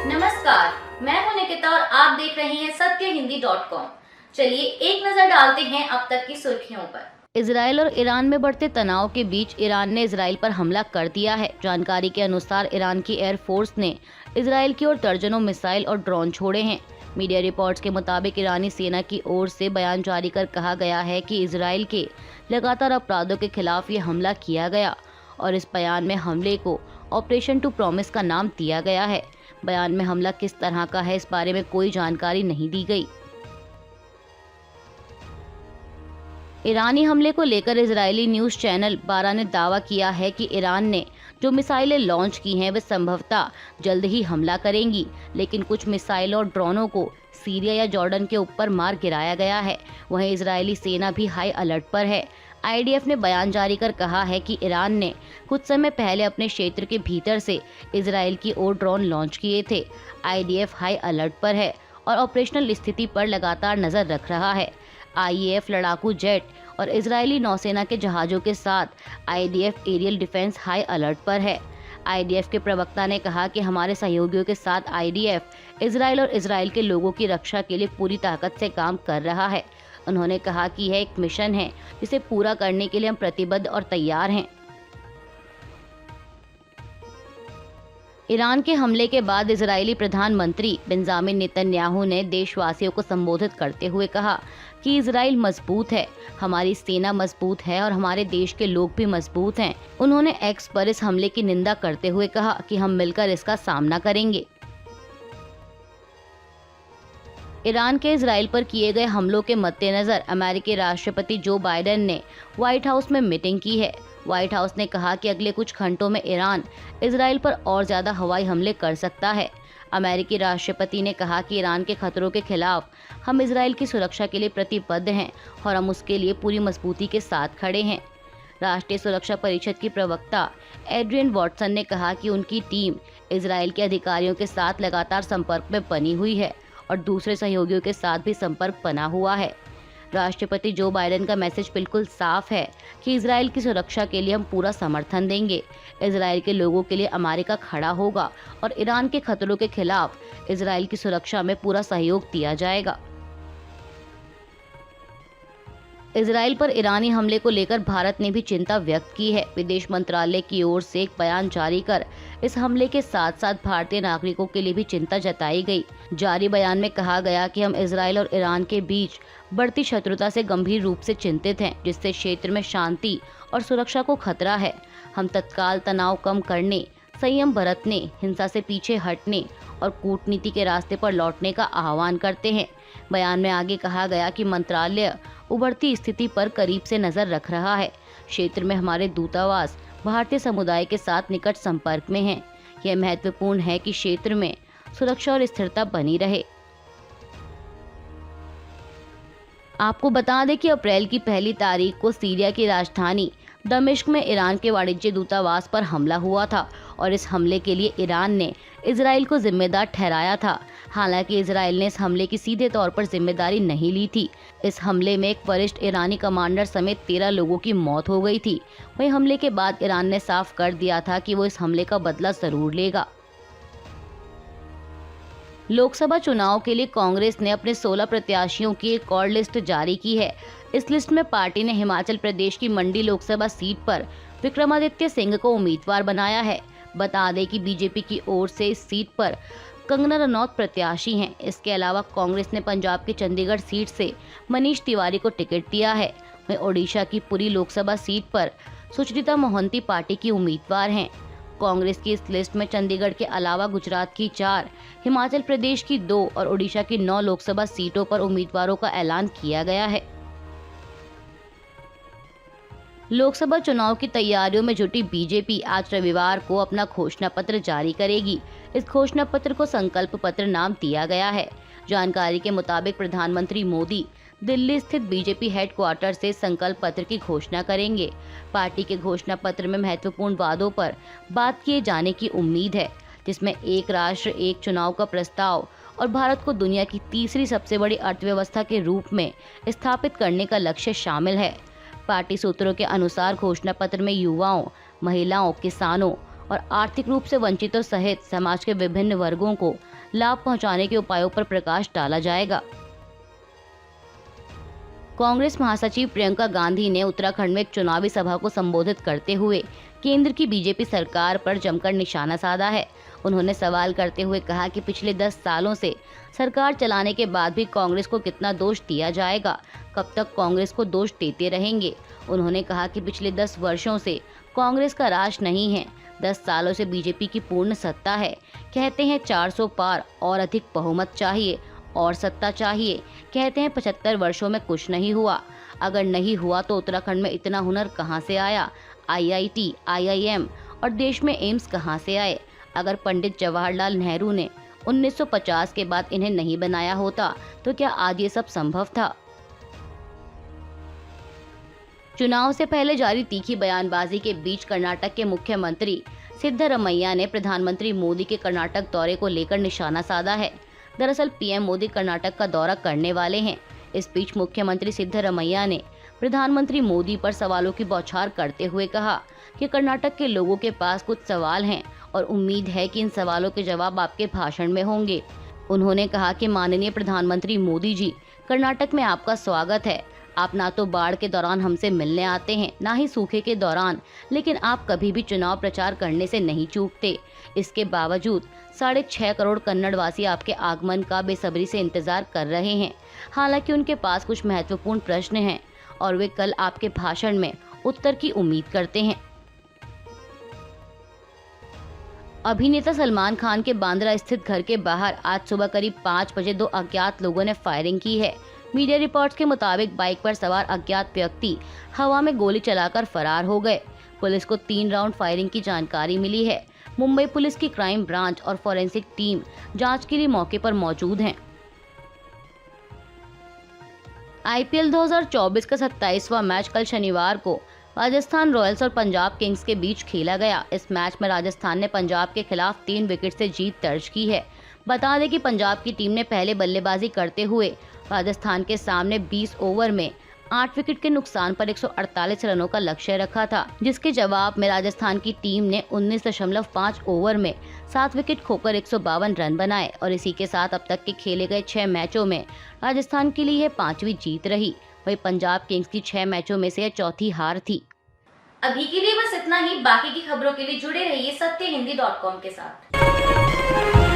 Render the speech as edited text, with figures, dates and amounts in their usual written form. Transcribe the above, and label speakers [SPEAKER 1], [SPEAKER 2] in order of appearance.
[SPEAKER 1] नमस्कार, मैं हूं निकिता और आप देख रहे हैं सत्यहिंदी.com। चलिए एक नजर डालते हैं अब तक की सुर्खियों पर।
[SPEAKER 2] इजराइल और ईरान में बढ़ते तनाव के बीच ईरान ने इजराइल पर हमला कर दिया है। जानकारी के अनुसार ईरान की एयरफोर्स ने इजराइल की ओर दर्जनों मिसाइल और ड्रोन छोड़े हैं। मीडिया रिपोर्ट्स के मुताबिक ईरानी सेना की ओर से बयान जारी कर कहा गया है कि इजराइल के लगातार अपराधों के खिलाफ ये हमला किया गया और इस बयान में हमले को ऑपरेशन टू प्रॉमिस का नाम दिया गया है। बयान में हमला किस तरह का है, इस बारे में कोई जानकारी नहीं दी गई। ईरानी हमले को लेकर इजरायली न्यूज़ चैनल 12 ने दावा किया है कि ईरान ने जो मिसाइलें लॉन्च की हैं वे संभवतः जल्द ही हमला करेंगी, लेकिन कुछ मिसाइलों और ड्रोनों को सीरिया या जॉर्डन के ऊपर मार गिराया गया है। वहीं इजरायली सेना भी हाई अलर्ट पर है। आईडीएफ ने बयान जारी कर कहा है कि ईरान ने कुछ समय पहले अपने क्षेत्र के भीतर से इजराइल की ओर ड्रोन लॉन्च किए थे। आईडीएफ हाई अलर्ट पर है और ऑपरेशनल स्थिति पर लगातार नजर रख रहा है। आईएएफ लड़ाकू जेट और इजरायली नौसेना के जहाज़ों के साथ IDF aerial defence high alert पर है। आईडीएफ के प्रवक्ता ने कहा कि हमारे सहयोगियों के साथ आईडीएफ इजराइल और इजराइल के लोगों की रक्षा के लिए पूरी ताकत से काम कर रहा है। उन्होंने कहा कि यह एक मिशन है जिसे पूरा करने के लिए हम प्रतिबद्ध और तैयार हैं। ईरान के हमले के बाद इजरायली प्रधानमंत्री बेंजामिन नेतन्याहू ने देशवासियों को संबोधित करते हुए कहा कि इजराइल मजबूत है, हमारी सेना मजबूत है और हमारे देश के लोग भी मजबूत हैं। उन्होंने एक्स पर इस हमले की निंदा करते हुए कहा कि हम मिलकर इसका सामना करेंगे। ईरान के इजराइल पर किए गए हमलों के मद्देनजर अमेरिकी राष्ट्रपति जो बाइडेन ने व्हाइट हाउस में मीटिंग की है। व्हाइट हाउस ने कहा कि अगले कुछ घंटों में ईरान इजराइल पर और ज्यादा हवाई हमले कर सकता है। अमेरिकी राष्ट्रपति ने कहा कि ईरान के खतरों के खिलाफ हम इजराइल की सुरक्षा के लिए प्रतिबद्ध हैं और हम उसके लिए पूरी मजबूती के साथ खड़े हैं। राष्ट्रीय सुरक्षा परिषद की प्रवक्ता एड्रियन वॉटसन ने कहा कि उनकी टीम इजराइल के अधिकारियों के साथ लगातार संपर्क में बनी हुई है और दूसरे सहयोगियों के साथ भी संपर्क बना हुआ है। राष्ट्रपति जो बाइडेन का मैसेज बिल्कुल साफ है कि इजराइल की सुरक्षा के लिए हम पूरा समर्थन देंगे। इजराइल के लोगों के लिए अमेरिका खड़ा होगा और ईरान के खतरों के खिलाफ इजराइल की सुरक्षा में पूरा सहयोग दिया जाएगा। इजराइल पर ईरानी हमले को लेकर भारत ने भी चिंता व्यक्त की है। विदेश मंत्रालय की ओर से एक बयान जारी कर इस हमले के साथ साथ भारतीय नागरिकों के लिए भी चिंता जताई गई। जारी बयान में कहा गया कि हम इजराइल और ईरान के बीच बढ़ती शत्रुता से गंभीर रूप से चिंतित हैं, जिससे क्षेत्र में शांति और सुरक्षा को खतरा है। हम तत्काल तनाव कम करने, संयम बरतने, हिंसा से पीछे हटने और कूटनीति के रास्ते पर लौटने का आह्वान करते हैं। बयान में आगे कहा गया कि मंत्रालय उभरती स्थिति पर करीब से नजर रख रहा है। क्षेत्र में हमारे दूतावास भारतीय समुदाय के साथ निकट संपर्क में हैं। यह महत्वपूर्ण है कि क्षेत्र में सुरक्षा और स्थिरता बनी रहे। आपको बता दें कि अप्रैल की पहली तारीख को सीरिया की राजधानी दमिश्क में ईरान के वाणिज्य दूतावास पर हमला हुआ था और इस हमले के लिए ईरान ने इजराइल को जिम्मेदार ठहराया था। हालांकि इजराइल ने इस हमले की सीधे तौर पर जिम्मेदारी नहीं ली थी। इस हमले में एक वरिष्ठ ईरानी कमांडर समेत 13 लोगों की मौत हो गई थी। वहीं हमले के बाद ईरान ने साफ कर दिया था कि वो इस हमले का बदला जरूर लेगा। लोकसभा चुनाव के लिए कांग्रेस ने अपने 16 प्रत्याशियों की एक और लिस्ट जारी की है। इस लिस्ट में पार्टी ने हिमाचल प्रदेश की मंडी लोकसभा सीट पर विक्रमादित्य सिंह को उम्मीदवार बनाया है। बता दें कि बीजेपी की ओर से इस सीट पर कंगना रनौत प्रत्याशी हैं। इसके अलावा कांग्रेस ने पंजाब की चंडीगढ़ सीट से मनीष तिवारी को टिकट दिया है। वहीं ओडिशा की पुरी लोकसभा सीट पर सुचरिता मोहंती पार्टी की उम्मीदवार हैं। कांग्रेस की इस लिस्ट में चंडीगढ़ के अलावा गुजरात की 4, हिमाचल प्रदेश की 2 और ओडिशा की 9 लोकसभा सीटों पर उम्मीदवारों का ऐलान किया गया है। लोकसभा चुनाव की तैयारियों में जुटी बीजेपी आज रविवार को अपना घोषणा पत्र जारी करेगी। इस घोषणा पत्र को संकल्प पत्र नाम दिया गया है। जानकारी के मुताबिक प्रधानमंत्री मोदी दिल्ली स्थित बीजेपी हेडक्वार्टर से संकल्प पत्र की घोषणा करेंगे। पार्टी के घोषणा पत्र में महत्वपूर्ण वादों पर बात किए जाने की उम्मीद है, जिसमें एक राष्ट्र एक चुनाव का प्रस्ताव और भारत को दुनिया की तीसरी सबसे बड़ी अर्थव्यवस्था के रूप में स्थापित करने का लक्ष्य शामिल है। पार्टी सूत्रों के अनुसार घोषणा पत्र में युवाओं, महिलाओं, किसानों और आर्थिक रूप से वंचितों सहित समाज के विभिन्न वर्गों को लाभ पहुंचाने के उपायों पर प्रकाश डाला जाएगा। कांग्रेस महासचिव प्रियंका गांधी ने उत्तराखंड में एक चुनावी सभा को संबोधित करते हुए केंद्र की बीजेपी सरकार पर जमकर निशाना साधा है। उन्होंने सवाल करते हुए कहा कि पिछले 10 सालों से सरकार चलाने के बाद भी कांग्रेस को कितना दोष दिया जाएगा, कब तक कांग्रेस को दोष देते रहेंगे। उन्होंने कहा कि पिछले 10 वर्षों से कांग्रेस का राज नहीं है, 10 सालों से बीजेपी की पूर्ण सत्ता है। कहते हैं 400 पार और अधिक बहुमत चाहिए और सत्ता चाहिए। कहते हैं 75 वर्षों में कुछ नहीं हुआ। अगर नहीं हुआ तो उत्तराखंड में इतना हुनर कहां से आया? IIT, IIM और देश में एम्स कहां से आए? अगर पंडित जवाहरलाल नेहरू ने 1950 के बाद इन्हें नहीं बनाया होता तो क्या आज ये सब संभव था? चुनाव से पहले जारी तीखी बयानबाजी के बीच कर्नाटक के मुख्यमंत्री सिद्धरमैया ने प्रधानमंत्री मोदी के कर्नाटक दौरे को लेकर निशाना साधा है। दरअसल पीएम मोदी कर्नाटक का दौरा करने वाले हैं। इस बीच मुख्यमंत्री सिद्धरमैया ने प्रधानमंत्री मोदी पर सवालों की बौछार करते हुए कहा कि कर्नाटक के लोगों के पास कुछ सवाल हैं और उम्मीद है कि इन सवालों के जवाब आपके भाषण में होंगे। उन्होंने कहा कि माननीय प्रधानमंत्री मोदी जी, कर्नाटक में आपका स्वागत है। आप ना तो बाढ़ के दौरान हमसे मिलने आते हैं, ना ही सूखे के दौरान, लेकिन आप कभी भी चुनाव प्रचार करने से नहीं चूकते। इसके बावजूद 6.5 करोड़ कन्नड़वासी आपके आगमन का बेसब्री से इंतजार कर रहे हैं। हालांकि उनके पास कुछ महत्वपूर्ण प्रश्न हैं और वे कल आपके भाषण में उत्तर की उम्मीद करते हैं। अभिनेता सलमान खान के बांद्रा स्थित घर के बाहर आज सुबह करीब 5 बजे 2 अज्ञात लोगों ने फायरिंग की है। मीडिया रिपोर्ट्स के मुताबिक बाइक पर सवार अज्ञात व्यक्ति हवा में गोली चलाकर फरार हो गए। पुलिस को 3 राउंड फायरिंग की जानकारी मिली है। मुंबई पुलिस की क्राइम ब्रांच और फॉरेंसिक टीम जांच के लिए मौके पर मौजूद हैं। IPL 2024 का 27वां मैच कल शनिवार को राजस्थान रॉयल्स और पंजाब किंग्स के बीच खेला गया। इस मैच में राजस्थान ने पंजाब के खिलाफ 3 विकेट से जीत दर्ज की है। बता दें कि पंजाब की टीम ने पहले बल्लेबाजी करते हुए राजस्थान के सामने 20 ओवर में 8 विकेट के नुकसान पर 148 रनों का लक्ष्य रखा था, जिसके जवाब में राजस्थान की टीम ने 19.5 ओवर में 7 विकेट खोकर 152 रन बनाए और इसी के साथ अब तक के खेले गए 6 मैचों में राजस्थान के लिए 5वीं जीत रही। वही पंजाब किंग्स की 6 मैचों में से यह 4थी हार थी।
[SPEAKER 1] अभी के लिए बस इतना ही। बाकी की खबरों के लिए जुड़े रहिए सत्यहिंदी.com के साथ।